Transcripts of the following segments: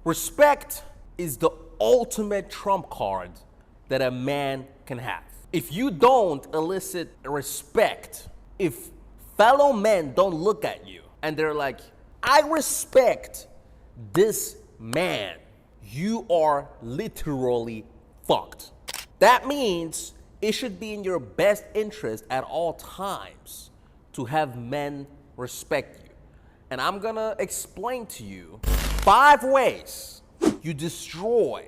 Respect is the ultimate trump card that a man can have. If you don't elicit respect, if fellow men don't look at you and they're like, I respect this man, you are literally fucked. That means it should be in your best interest at all times to have men respect you. And I'm gonna explain to you 5 ways you destroy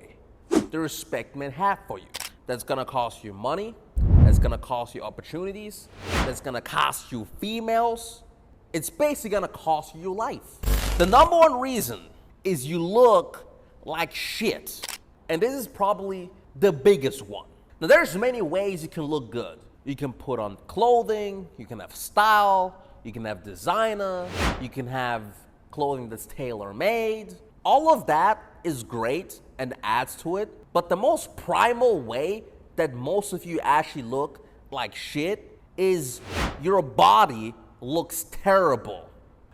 the respect men have for you. That's gonna cost you money, that's gonna cost you opportunities, that's gonna cost you females. It's basically gonna cost you your life. The number one reason is you look like shit. And this is probably the biggest one. Now there's many ways you can look good. You can put on clothing, you can have style, you can have designer, you can have clothing that's tailor-made. All of that is great and adds to it, but the most primal way that most of you actually look like shit is your body looks terrible.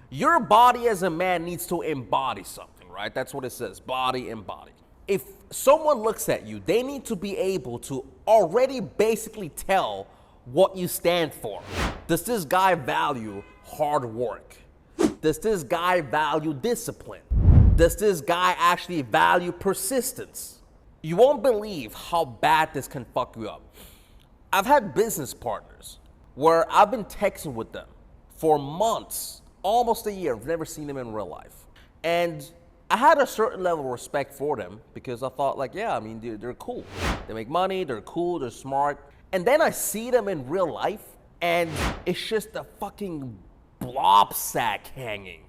Your body as a man needs to embody something, right? That's what it says, body embody. If someone looks at you, they need to be able to already basically tell what you stand for. Does this guy value hard work? Does this guy value discipline? Does this guy actually value persistence? You won't believe how bad this can fuck you up. I've had business partners where I've been texting with them for months, almost a year. I've never seen them in real life. And I had a certain level of respect for them because I thought like, yeah, I mean, they're cool. They make money, they're cool, they're smart. And then I see them in real life and it's just a fucking blob sack hanging.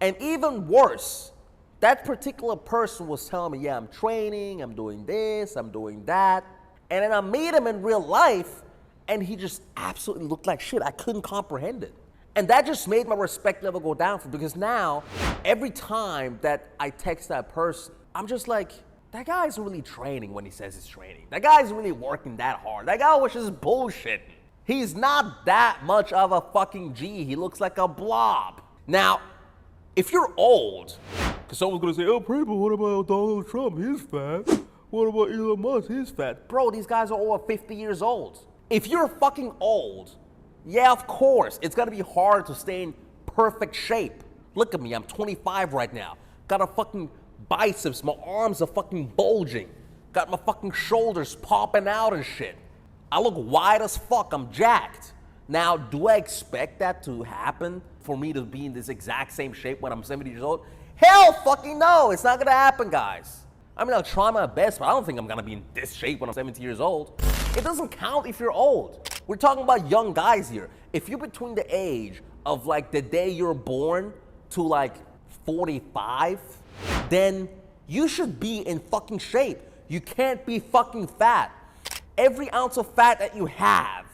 And even worse, that particular person was telling me, yeah, I'm training, I'm doing this, I'm doing that. And then I meet him in real life and he just absolutely looked like shit. I couldn't comprehend it. And that just made my respect level go down because now every time that I text that person, I'm just like, that guy isn't really training when he says he's training. That guy isn't really working that hard. That guy was just bullshitting. He's not that much of a fucking G. He looks like a blob. Now, if you're old, because someone's gonna say, oh, but what about Donald Trump? He's fat. What about Elon Musk? He's fat. Bro, these guys are over 50 years old. If you're fucking old, yeah, of course, it's gonna be hard to stay in perfect shape. Look at me, I'm 25 right now. Got a fucking biceps, my arms are fucking bulging. Got my fucking shoulders popping out and shit. I look wide as fuck, I'm jacked. Now, do I expect that to happen for me to be in this exact same shape when I'm 70 years old? Hell fucking no, it's not gonna happen, guys. I mean, I'll try my best, but I don't think I'm gonna be in this shape when I'm 70 years old. It doesn't count if you're old. We're talking about young guys here. If you're between the age of like the day you're born to like 45, then you should be in fucking shape. You can't be fucking fat. Every ounce of fat that you have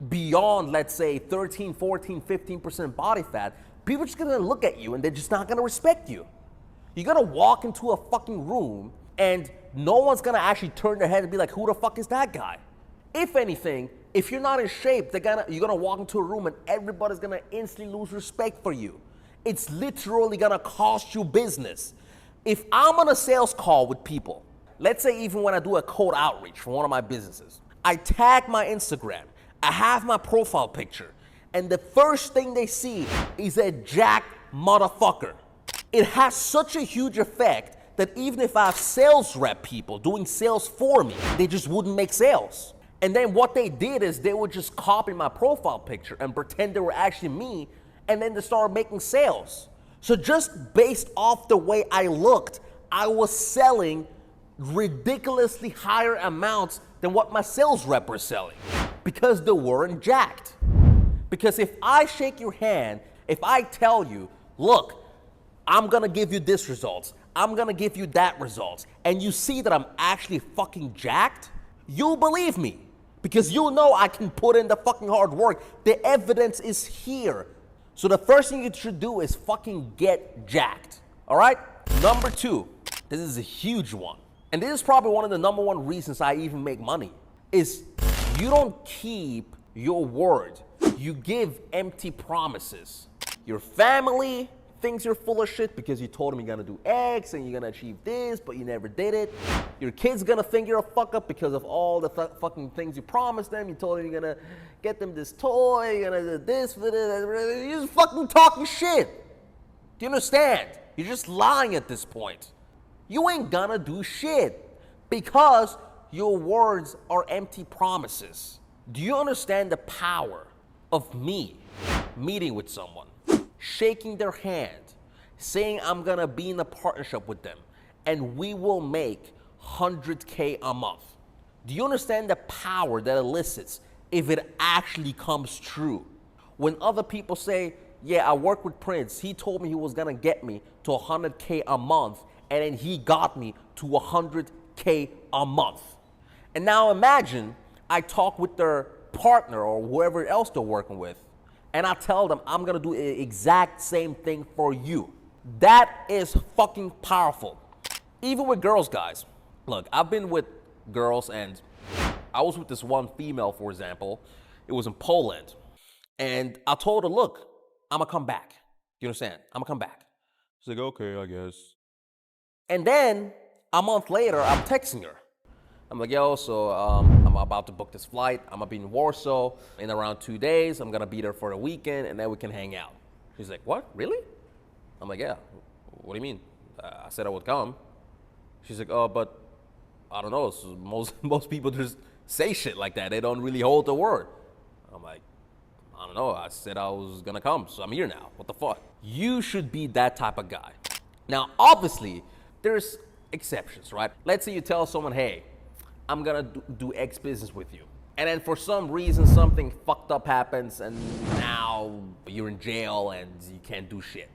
beyond, let's say, 13, 14, 15% body fat, people are just gonna look at you and they're just not gonna respect you. You're gonna walk into a fucking room and no one's gonna actually turn their head and be like, who the fuck is that guy? If anything, if you're not in shape, you're gonna walk into a room and everybody's gonna instantly lose respect for you. It's literally gonna cost you business. If I'm on a sales call with people, let's say even when I do a cold outreach for one of my businesses, I tag my Instagram, I have my profile picture, and the first thing they see is a jacked motherfucker. It has such a huge effect that even if I have sales rep people doing sales for me, they just wouldn't make sales. And then what they did is they would just copy my profile picture and pretend they were actually me, and then they started making sales. So just based off the way I looked, I was selling ridiculously higher amounts than what my sales rep were selling because they weren't jacked. Because if I shake your hand, if I tell you, look, I'm gonna give you this results, I'm gonna give you that results, and you see that I'm actually fucking jacked, you'll believe me. Because you know I can put in the fucking hard work. The evidence is here. So the first thing you should do is fucking get jacked. All right? Number 2, this is a huge one. And this is probably one of the number 1 reasons I even make money, is you don't keep your word. You give empty promises. Your family, thinks you're full of shit because you told him you're gonna do X and you're gonna achieve this, but you never did it. Your kid's gonna think you're a fuck up because of all the fucking things you promised them. You told them you're gonna get them this toy, you're gonna do this, you're just fucking talking shit. Do you understand? You're just lying at this point. You ain't gonna do shit because your words are empty promises. Do you understand the power of me meeting with someone, shaking their hand, saying I'm gonna be in a partnership with them, and we will make 100K a month? Do you understand the power that elicits if it actually comes true? When other people say, yeah, I work with Prince, he told me he was gonna get me to 100K a month, and then he got me to 100K a month. And now imagine I talk with their partner or whoever else they're working with, and I tell them I'm gonna do the exact same thing for you. That is fucking powerful. Even with girls, guys. Look, I've been with girls, and I was with this one female, for example. It was in Poland. And I told her, look, I'm gonna come back. You understand? I'm gonna come back. She's like, okay, I guess. And then a month later, I'm texting her. I'm like, yo, so I'm about to book this flight. I'm gonna be in Warsaw in around 2 days. I'm gonna be there for a weekend, and then we can hang out. She's like, what, really? I'm like, yeah, what do you mean? I said I would come. She's like, oh, but I don't know. So most people just say shit like that. They don't really hold the word. I'm like, I don't know. I said I was gonna come, so I'm here now. What the fuck? You should be that type of guy. Now, obviously, there's exceptions, right? Let's say you tell someone, hey, I'm gonna do X business with you. And then for some reason, something fucked up happens, and now you're in jail and you can't do shit.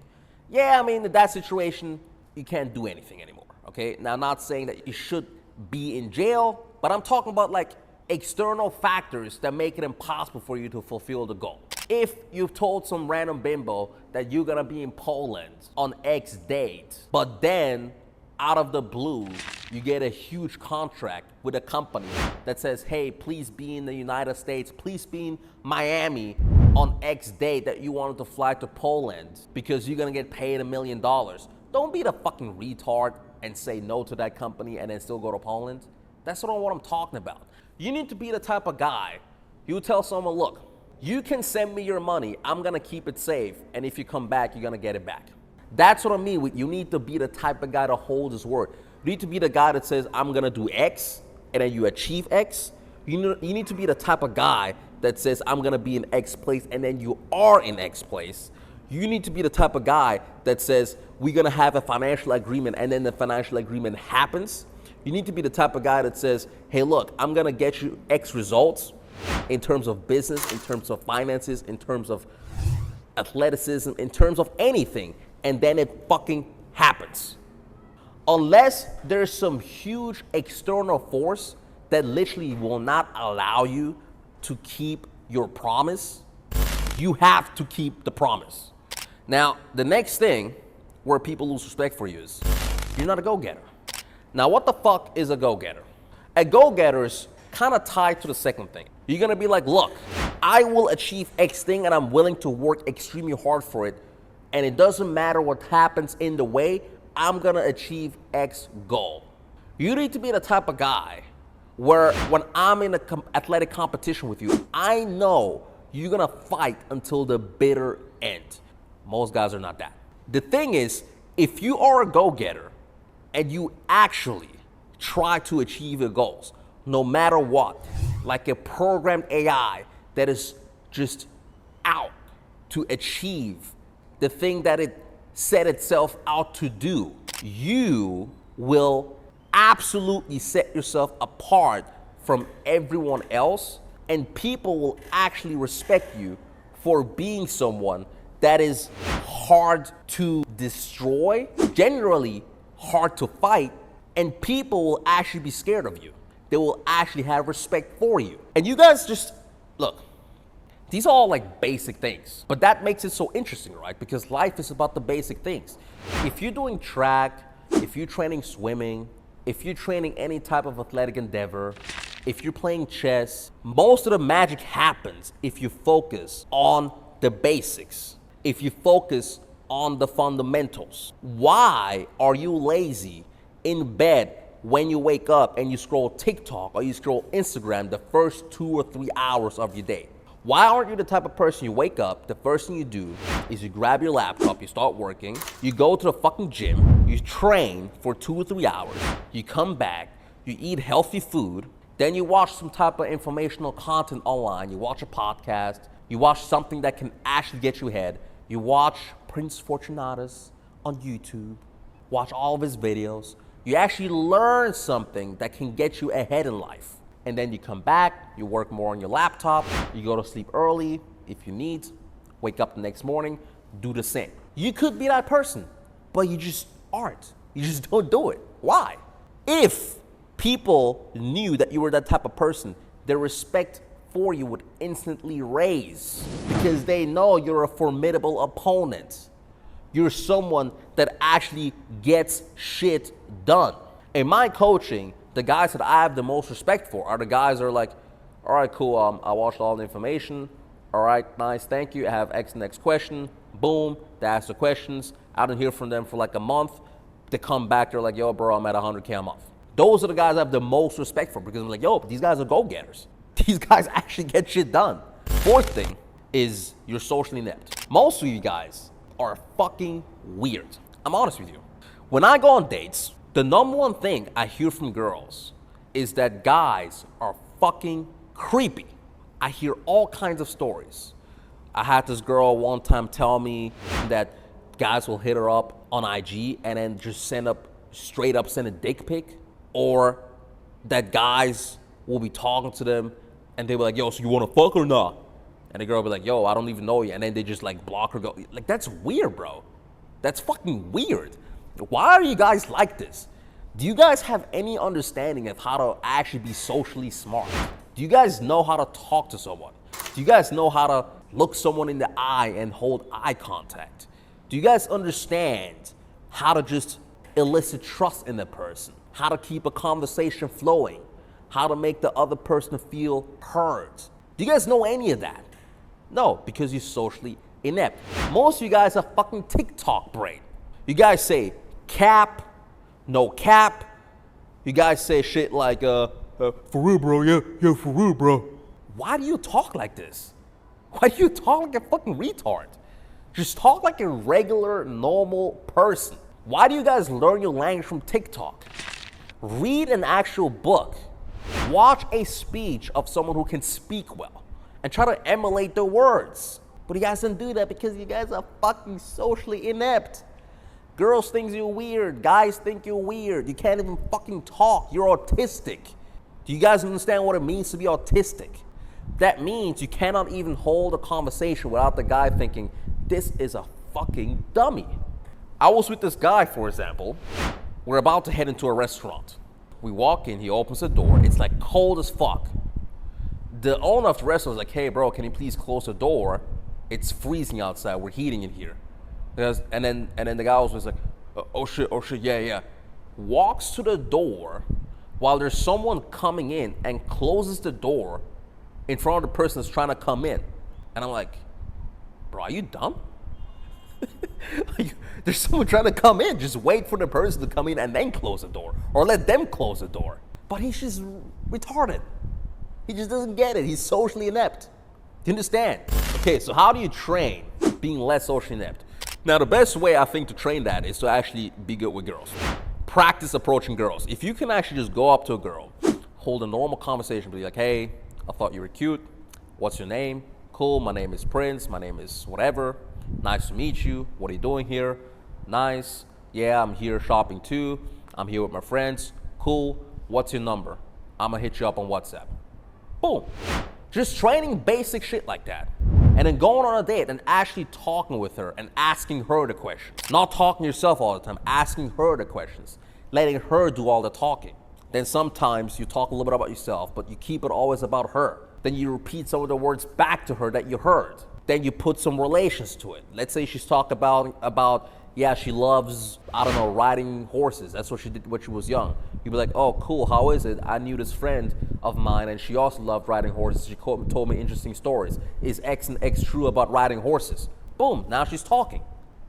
Yeah, I mean, in that situation, you can't do anything anymore, okay? Now, I'm not saying that you should be in jail, but I'm talking about like external factors that make it impossible for you to fulfill the goal. If you've told some random bimbo that you're gonna be in Poland on X date, but then out of the blue, you get a huge contract with a company that says, hey, please be in the United States, please be in Miami on X date that you wanted to fly to Poland because you're gonna get paid $1 million. Don't be the fucking retard and say no to that company and then still go to Poland. That's not what I'm talking about. You need to be the type of guy, you tell someone, look, you can send me your money, I'm gonna keep it safe, and if you come back, you're gonna get it back. That's what I mean with you need to be the type of guy to hold his word. You need to be the guy that says, I'm gonna do X, and then you achieve X. You need to be the type of guy that says, I'm gonna be in X place, and then you are in X place. You need to be the type of guy that says, we're gonna have a financial agreement, and then the financial agreement happens. You need to be the type of guy that says, hey, look, I'm gonna get you X results in terms of business, in terms of finances, in terms of athleticism, in terms of anything, and then it fucking happens. Unless there's some huge external force that literally will not allow you to keep your promise, you have to keep the promise. Now, the next thing where people lose respect for you is you're not a go-getter. Now, what the fuck is a go-getter? A go-getter is kind of tied to the second thing. You're gonna be like, look, I will achieve X thing and I'm willing to work extremely hard for it. And it doesn't matter what happens in the way, I'm gonna achieve X goal. You need to be the type of guy where when I'm in an athletic competition with you, I know you're gonna fight until the bitter end. Most guys are not that. The thing is, if you are a go-getter and you actually try to achieve your goals, no matter what, like a programmed AI that is just out to achieve the thing that it set itself out to do, you will absolutely set yourself apart from everyone else, and people will actually respect you for being someone that is hard to destroy, generally hard to fight, and people will actually be scared of you. They will actually have respect for you. And you guys just, look, these are all like basic things, but that makes it so interesting, right? Because life is about the basic things. If you're doing track, if you're training swimming, if you're training any type of athletic endeavor, if you're playing chess, most of the magic happens if you focus on the basics. If you focus on the fundamentals. Why are you lazy in bed when you wake up and you scroll TikTok or you scroll Instagram the first 2 or 3 hours of your day? Why aren't you the type of person you wake up, the first thing you do is you grab your laptop, you start working, you go to the fucking gym, you train for 2 or 3 hours, you come back, you eat healthy food, then you watch some type of informational content online, you watch a podcast, you watch something that can actually get you ahead, you watch Prince Fortunatus on YouTube, watch all of his videos, you actually learn something that can get you ahead in life. And then you come back, you work more on your laptop, you go to sleep early if you need, wake up the next morning, do the same. You could be that person, but you just aren't. You just don't do it. Why? If people knew that you were that type of person, their respect for you would instantly raise because they know you're a formidable opponent. You're someone that actually gets shit done. In my coaching, the guys that I have the most respect for are the guys that are like, all right, cool, I watched all the information. All right, nice, thank you. I have X next question. Boom, they ask the questions. I don't hear from them for like a month. They come back, they're like, yo, bro, I'm at 100K a month. Those are the guys I have the most respect for because I'm like, yo, these guys are go-getters. These guys actually get shit done. Fourth thing is you're socially inept. Most of you guys are fucking weird. I'm honest with you. When I go on dates, the number one thing I hear from girls is that guys are fucking creepy. I hear all kinds of stories. I had this girl one time tell me that guys will hit her up on IG and then just send a dick pic, or that guys will be talking to them and they be like, yo, so you wanna fuck or not? And the girl will be like, yo, I don't even know you. And then they just like block her, go. Like, that's weird, bro. That's fucking weird. Why are you guys like this? Do you guys have any understanding of how to actually be socially smart? Do you guys know how to talk to someone? Do you guys know how to look someone in the eye and hold eye contact? Do you guys understand how to just elicit trust in the person? How to keep a conversation flowing? How to make the other person feel heard? Do you guys know any of that? No, because you're socially inept. Most of you guys have fucking TikTok brain. You guys say cap, no cap. You guys say shit like, for real, bro, yeah, for real, bro. Why do you talk like this? Why do you talk like a fucking retard? Just talk like a regular, normal person. Why do you guys learn your language from TikTok? Read an actual book. Watch a speech of someone who can speak well and try to emulate the words. But you guys don't do that because you guys are fucking socially inept. Girls think you're weird. Guys think you're weird. You can't even fucking talk. You're autistic. Do you guys understand what it means to be autistic? That means you cannot even hold a conversation without the guy thinking, this is a fucking dummy. I was with this guy, for example. We're about to head into a restaurant. We walk in, he opens the door. It's like cold as fuck. The owner of the restaurant was like, hey bro, can you please close the door? It's freezing outside, we're heating it here. And then the guy was like, oh shit, yeah. Walks to the door while there's someone coming in and closes the door in front of the person that's trying to come in. And I'm like, bro, are you dumb? There's someone trying to come in. Just wait for the person to come in and then close the door. Or let them close the door. But he's just retarded. He just doesn't get it. He's socially inept. Do you understand? Okay, so how do you train being less socially inept? Now, the best way I think to train that is to actually be good with girls. Practice approaching girls. If you can actually just go up to a girl, hold a normal conversation, be like, hey, I thought you were cute. What's your name? Cool, my name is Prince. My name is whatever. Nice to meet you. What are you doing here? Nice. Yeah, I'm here shopping too. I'm here with my friends. Cool. What's your number? I'm gonna hit you up on WhatsApp. Boom. Just training basic shit like that. And then going on a date and actually talking with her and asking her the questions. Not talking yourself all the time, asking her the questions. Letting her do all the talking. Then sometimes you talk a little bit about yourself, but you keep it always about her. Then you repeat some of the words back to her that you heard. Then you put some relations to it. Let's say she's talked about yeah, she loves, I don't know, riding horses. That's what she did when she was young. You'd be like, oh, cool, how is it? I knew this friend of mine and she also loved riding horses. She told me interesting stories. Is X and X true about riding horses? Boom, now she's talking.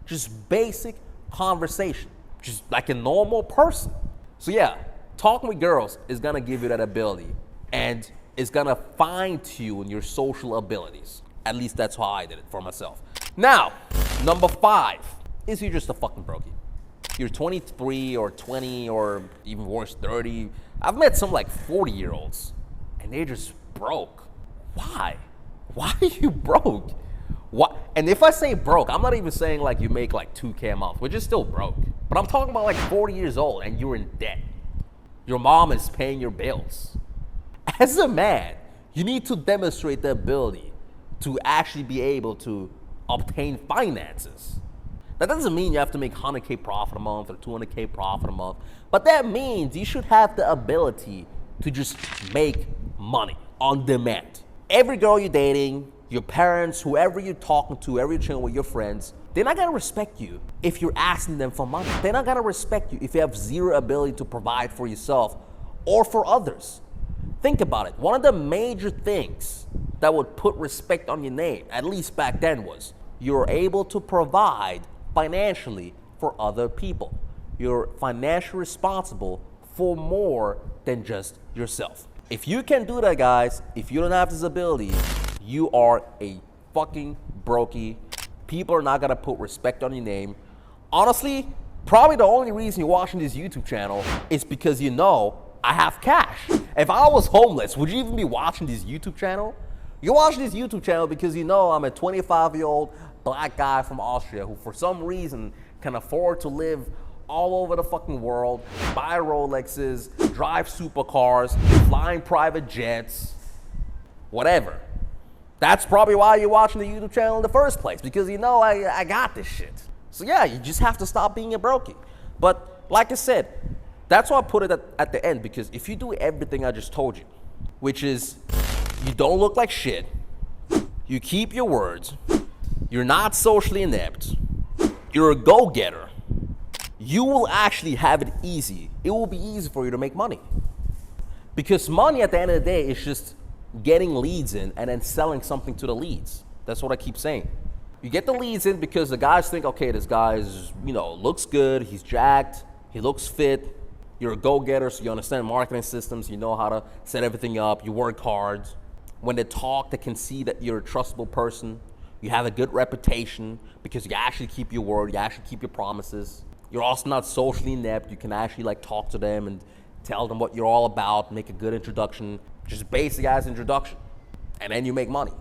Just basic conversation, just like a normal person. So yeah, talking with girls is gonna give you that ability, and it's gonna fine-tune your social abilities. At least that's how I did it for myself. Now, number 5 is you're just a fucking brokey. You're 23 or 20 or even worse, 30. I've met some like 40-year-olds and they're just broke. Why? Why are you broke? What? And if I say broke, I'm not even saying like you make like 2K a month, which is still broke. But I'm talking about like 40 years old and you're in debt. Your mom is paying your bills. As a man, you need to demonstrate the ability to actually be able to obtain finances. That doesn't mean you have to make 100K profit a month or 200K profit a month, but that means you should have the ability to just make money on demand. Every girl you're dating, your parents, whoever you're talking to, whoever you're chilling with, your friends, they're not gonna respect you if you're asking them for money. They're not gonna respect you if you have zero ability to provide for yourself or for others. Think about it. One of the major things that would put respect on your name, at least back then, was you're able to provide financially for other people. You're financially responsible for more than just yourself. If you can do that, guys, if you don't have this ability, you are a fucking brokey. People are not gonna put respect on your name. Honestly, probably the only reason you're watching this YouTube channel is because you know I have cash. If I was homeless, would you even be watching this YouTube channel? You're watching this YouTube channel because you know I'm a 25-year-old black guy from Austria who for some reason can afford to live all over the fucking world, buy Rolexes, drive supercars, flying private jets, whatever. That's probably why you're watching the YouTube channel in the first place, because you know I got this shit. So yeah, you just have to stop being a brokey. But like I said, that's why I put it at the end, because if you do everything I just told you, which is you don't look like shit, you keep your words, you're not socially inept, you're a go-getter, you will actually have it easy. It will be easy for you to make money. Because money at the end of the day is just getting leads in and then selling something to the leads. That's what I keep saying. You get the leads in because the guys think, okay, this guy is, looks good, he's jacked, he looks fit, you're a go-getter, so you understand marketing systems, you know how to set everything up, you work hard. When they talk, they can see that you're a trustable person, you have a good reputation because you actually keep your word, you actually keep your promises. You're also not socially inept, you can actually talk to them and tell them what you're all about, make a good introduction, just basic ass introduction, and then you make money.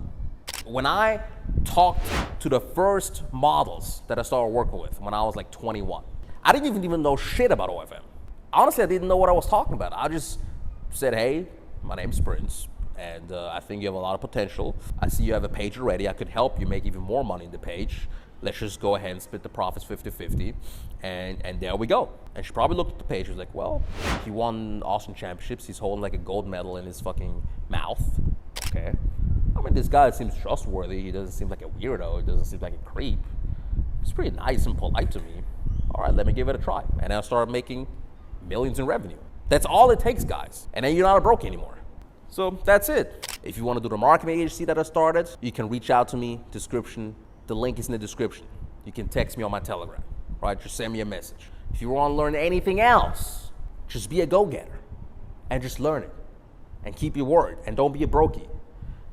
When I talked to the first models that I started working with when I was 21, I didn't even know shit about OFM. Honestly, I didn't know what I was talking about. I just said, hey, my name's Prince, and I think you have a lot of potential. I see you have a page already. I could help you make even more money in the page. Let's just go ahead and split the profits 50-50, and there we go. And she probably looked at the page, she was like, well, he won Austrian championships, he's holding a gold medal in his fucking mouth. Okay. I mean, this guy seems trustworthy, he doesn't seem like a weirdo, he doesn't seem like a creep. He's pretty nice and polite to me. All right, let me give it a try. And I'll start making millions in revenue. That's all it takes, guys. And then you're not a broke anymore. So that's it. If you want to do the marketing agency that I started, you can reach out to me, description. The link is in the description. You can text me on my Telegram, right? Just send me a message. If you want to learn anything else, just be a go-getter and just learn it and keep your word and don't be a brokey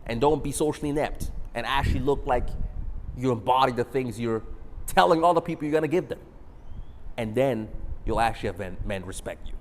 and don't be socially inept and actually look like you embody the things you're telling all the people you're going to give them. And then you'll actually have men respect you.